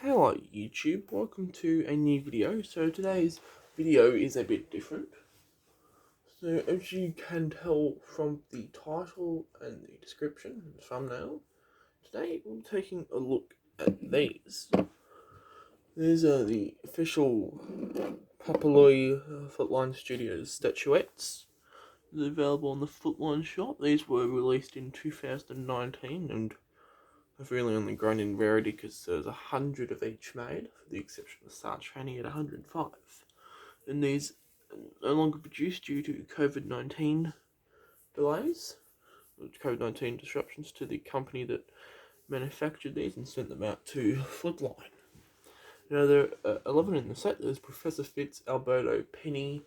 Hello YouTube, welcome to a new video. So today's video is a bit different. So as you can tell from the title and the description and thumbnail, today we're taking a look at these. These are the official Flipline Studios statuettes. They're available on the Flipline shop. These were released in 2019 and have really only grown in rarity because there's 100 of each made, for the exception of Sarge Fan at 105. And these are no longer produced due to COVID-19 delays, COVID-19 disruptions to the company that manufactured these and sent them out to Flipline. Now there are 11 in the set. There's Professor Fitz, Alberto, Penny,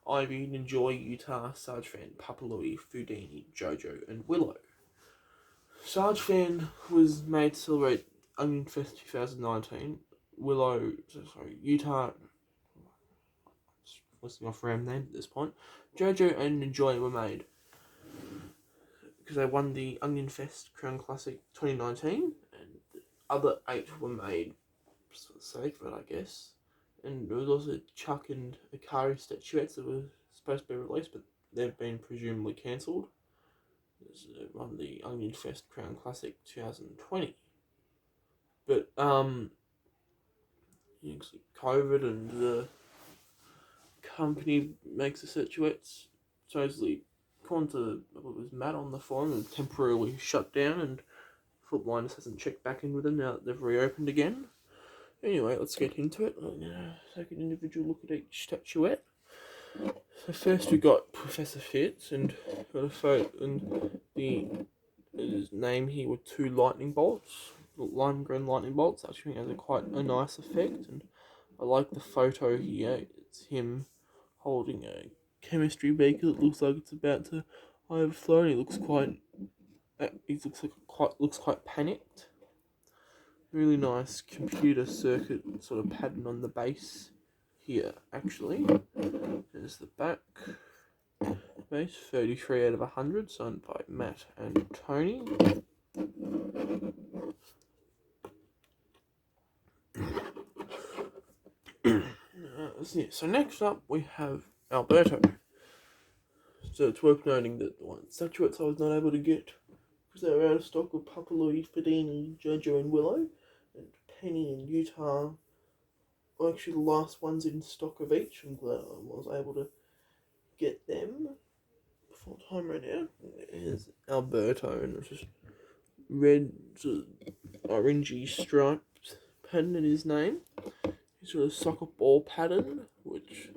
Ivy, Ninjoy, Utah, Sarge Fan, Louie, Foodini, Jojo, and Willow. Sarge Fan was made to celebrate OnionFest 2019. Utah, listing off random name at this point. Jojo and Ninjoy were made because they won the OnionFest Crown Classic 2019, and the other 8 were made for the sake of it, I guess. And there was also Chuck and Akari statuettes that were supposed to be released, but they've been presumably cancelled. Won the OnionFest Crown Classic 2020. But COVID and the company makes the statuettes supposedly, according to what was Matt on the forum, and temporarily shut down, and Flipline just hasn't checked back in with them now that they've reopened again. Anyway, let's get into it. I'm gonna take an individual look at each statuette. So first we got Professor Fitz, and got a photo, and his name here with 2 lightning bolts, lime green lightning bolts. Actually has quite a nice effect, and I like the photo here. It's him holding a chemistry beaker that looks like it's about to overflow, and he looks quite panicked. Really nice computer circuit sort of pattern on the base here, actually. There's the back base, 33 out of 100, signed by Matt and Tony. So next up we have Alberto. So it's worth noting that the one statuettes I was not able to get because they were out of stock with Louie, Foodini, Jojo and Willow, and Penny and Utah. Well, actually the last ones in stock of each. I'm glad I was able to get them before time ran out. Here's Alberto, and it's just red, sort of orangey striped pattern in his name. He's got a soccer ball pattern, which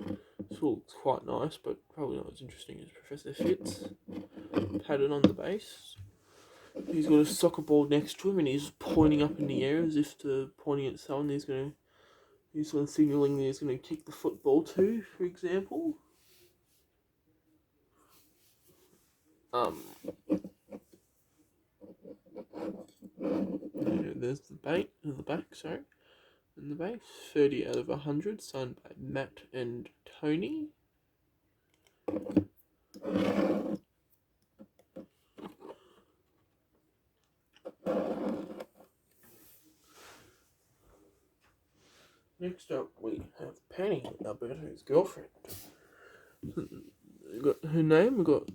looks quite nice, but probably not as interesting as Professor Fitz pattern on the base. He's got a soccer ball next to him, and he's pointing up in the air as if to pointing at someone he's sort of signalling that he's going to kick the football to, for example. There's the back, sorry. And the base, 30 out of 100, signed by Matt and Tony. Next up, we have Penny, Alberto's girlfriend. We've got her name, we've got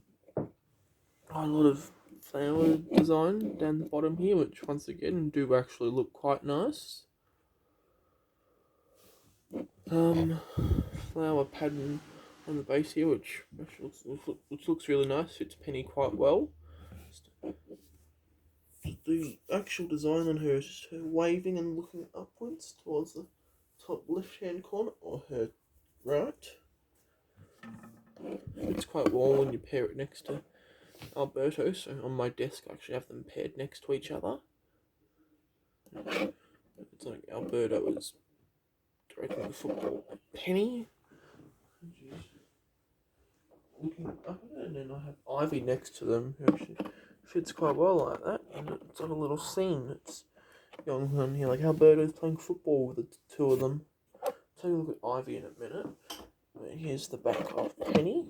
a lot of flower design down the bottom here, which once again do actually look quite nice. Flower pattern on the base here, which looks really nice, fits Penny quite well. The actual design on her is just her waving and looking upwards towards the top left hand corner, or her right. It's quite well when you pair it next to Alberto, so on my desk I actually have them paired next to each other. It's like Alberto is directing the football at Penny. She's looking up at it, and then I have Ivy next to them, who actually fits quite well like that, and it's got a little scene that's going on here, like Alberto's playing football with the 2 of them. Take a look at Ivy in a minute. Here's the back of Penny.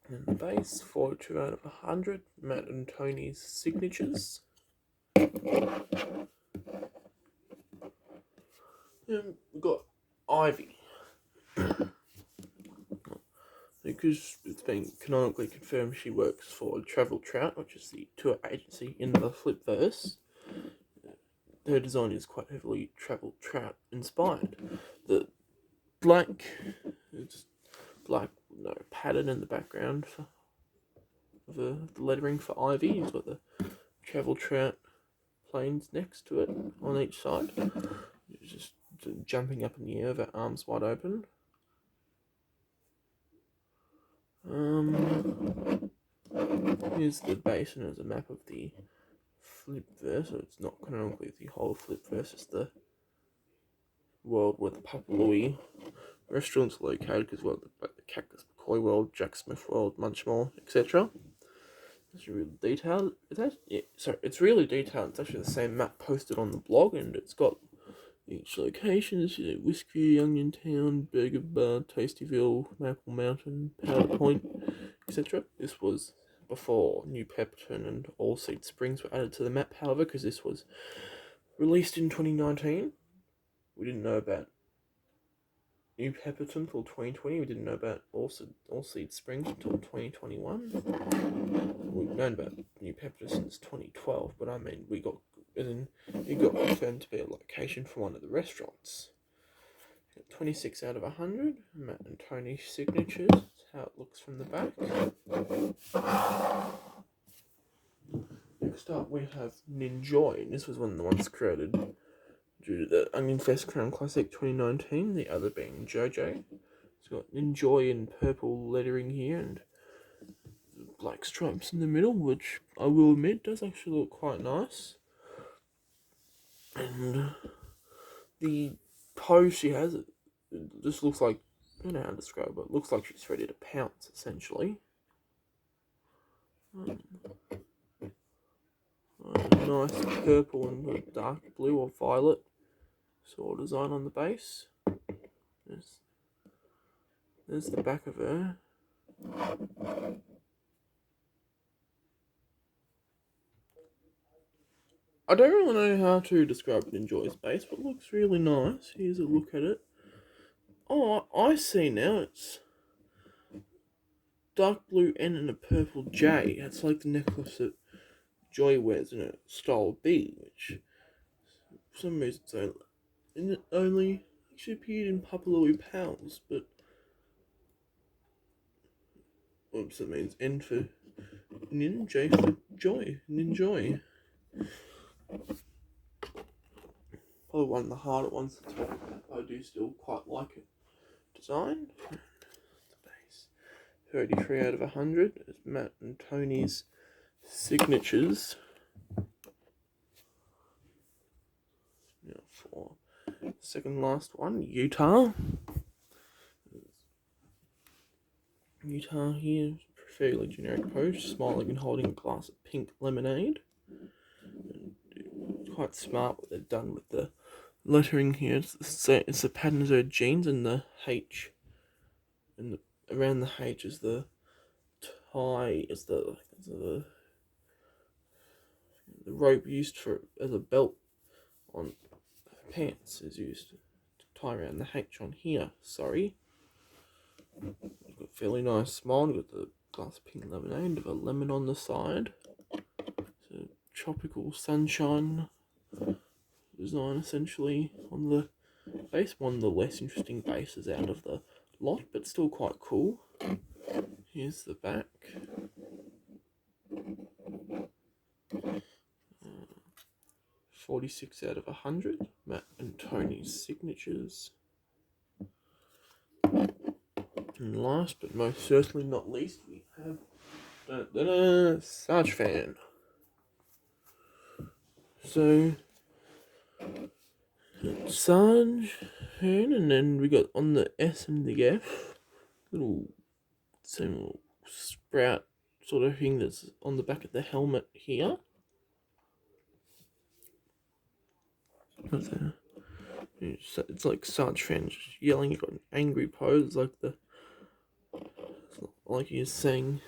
And the base, 42 out of 100, Matt and Tony's signatures. And we've got Ivy. Because it's been canonically confirmed she works for Travel Trout, which is the tour agency in the Flipverse. Her design is quite heavily Travel Trout inspired. The black, pattern in the background for the lettering for Ivy. You've got the Travel Trout planes next to it on each side. It's just jumping up in the air with her arms wide open. Here's the base, and there's a map of the Flipverse, so it's not canonically the whole Flipverse, it's the world where the Papa Louie restaurant's located, because the Cactus McCoy world, Jack Smith world, Munchmore, etc. It's really detailed. It's really detailed. It's actually the same map posted on the blog, and it's got each location. It's Whisky, Uniontown, Burger Bar, Tastyville, Maple Mountain, Powder Point, etc. This was before New Pepperton and All Seed Springs were added to the map, however, because this was released in 2019. We didn't know about New Pepperton until 2020. We didn't know about All Seed Springs until 2021. We've known about New Pepperton since 2012, but I mean, it got confirmed to be a location for one of the restaurants. 26 out of 100, Matt and Tony's signatures. That's how it looks from the back. Next up we have Ninjoy, and this was one of the ones created due to the OnionFest Crown Classic 2019, the other being Jojo. It's got Ninjoy in purple lettering here, and black stripes in the middle, which I will admit does actually look quite nice. And the pose she has, it just looks like, I don't know how to describe it, looks like she's ready to pounce, essentially. Nice purple and dark blue or violet sort of design on the base. There's the back of her. I don't really know how to describe Ninjoy's base, but it looks really nice. Here's a look at it. Oh, I see now. It's dark blue N and a purple J. It's like the necklace that Joy wears in a style B, which for some reason it only actually appeared in Papa Louie Pals, but oops, that means N for Nin, J for Joy, Ninjoy. Probably one of the harder ones to talk about, but I do still quite like it. Design. The base. 33 out of 100 is Matt and Tony's signatures. Now for the second last one, Utah. Utah here, fairly generic pose, smiling and holding a glass of pink lemonade. It's quite smart what they've done with the lettering here. It's the pattern of her jeans, and the H, and around the H is the tie, is the rope used as a belt on pants is used to tie around the H on here. Sorry. We've got a fairly nice smile. We've got the glass pink lemonade with a lemon on the side. So tropical sunshine design essentially on the base. One of the less interesting bases out of the lot, but still quite cool. Here's the back. 46 out of 100. Matt and Tony's signatures. And last but most certainly not least, we have Sarge Fan. So Sarge Fan, and then we got on the S and the F, little sprout sort of thing that's on the back of the helmet here. It's like Sarge Fan just yelling. You've got an angry pose, like the like he's saying,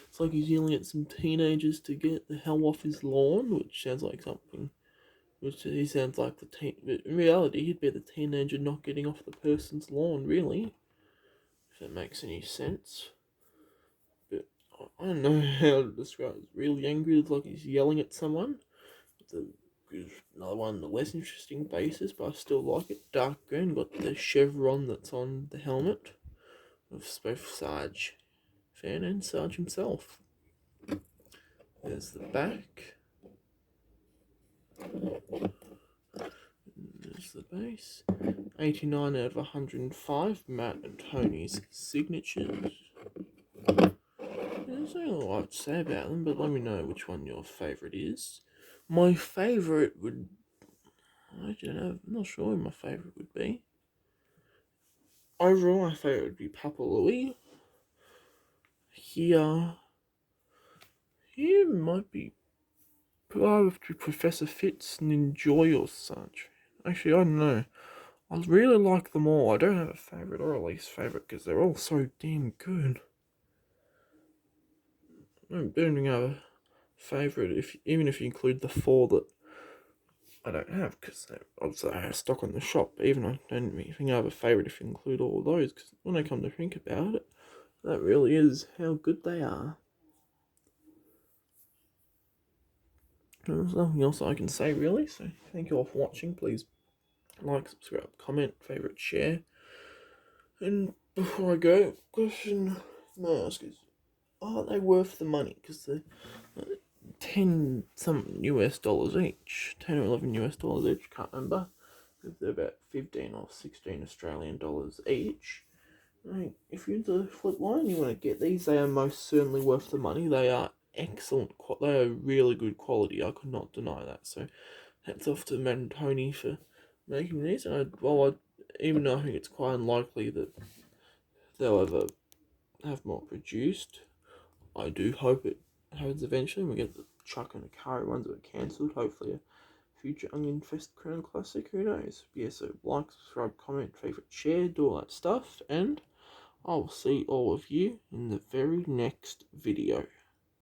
it's like he's yelling at some teenagers to get the hell off his lawn, which sounds like something. Which he sounds like the teen. But in reality, he'd be the teenager not getting off the person's lawn, really. If that makes any sense. But I don't know how to describe it. It's really angry. It's like he's yelling at someone. Another one, the less interesting basis, but I still like it. Dark green, got the chevron that's on the helmet of both Sarge Fan and Sarge himself. There's the back. There's the base. 89 out of 105, Matt and Tony's signatures. There's not a lot to say about them, but let me know which one your favourite is. My favourite would... I don't know, I'm not sure who my favourite would be. Overall, my favourite would be Papa Louie. Here might be Professor Fitz, Ninjoy or such. Actually, I don't know. I really like them all. I don't have a favourite or a least favourite because they're all so damn good. I don't have a favourite, even if you include the 4 that I don't have, because obviously I have stock on the shop. But even I don't think I have a favourite if you include all of those, because when I come to think about it, that really is how good they are. There's nothing else I can say really, so thank you all for watching. Please like, subscribe, comment, favourite, share. And before I go, question I ask is, are they worth the money? Because they're 10 some US dollars each, 10 or 11 US dollars each, can't remember. They're about 15 or 16 Australian dollars each. If you're into Flipline, you want to get these, they are most certainly worth the money. They are excellent, they are really good quality, I could not deny that. So hats off to Matt and Tony for making these. And even though I think it's quite unlikely that they'll ever have more produced, I do hope it happens eventually. We get the Chuck and Akari ones that are cancelled. Hopefully a future OnionFest Crown Classic, who knows. Yeah, so like, subscribe, comment, favourite, share, do all that stuff, and I'll see all of you in the very next video.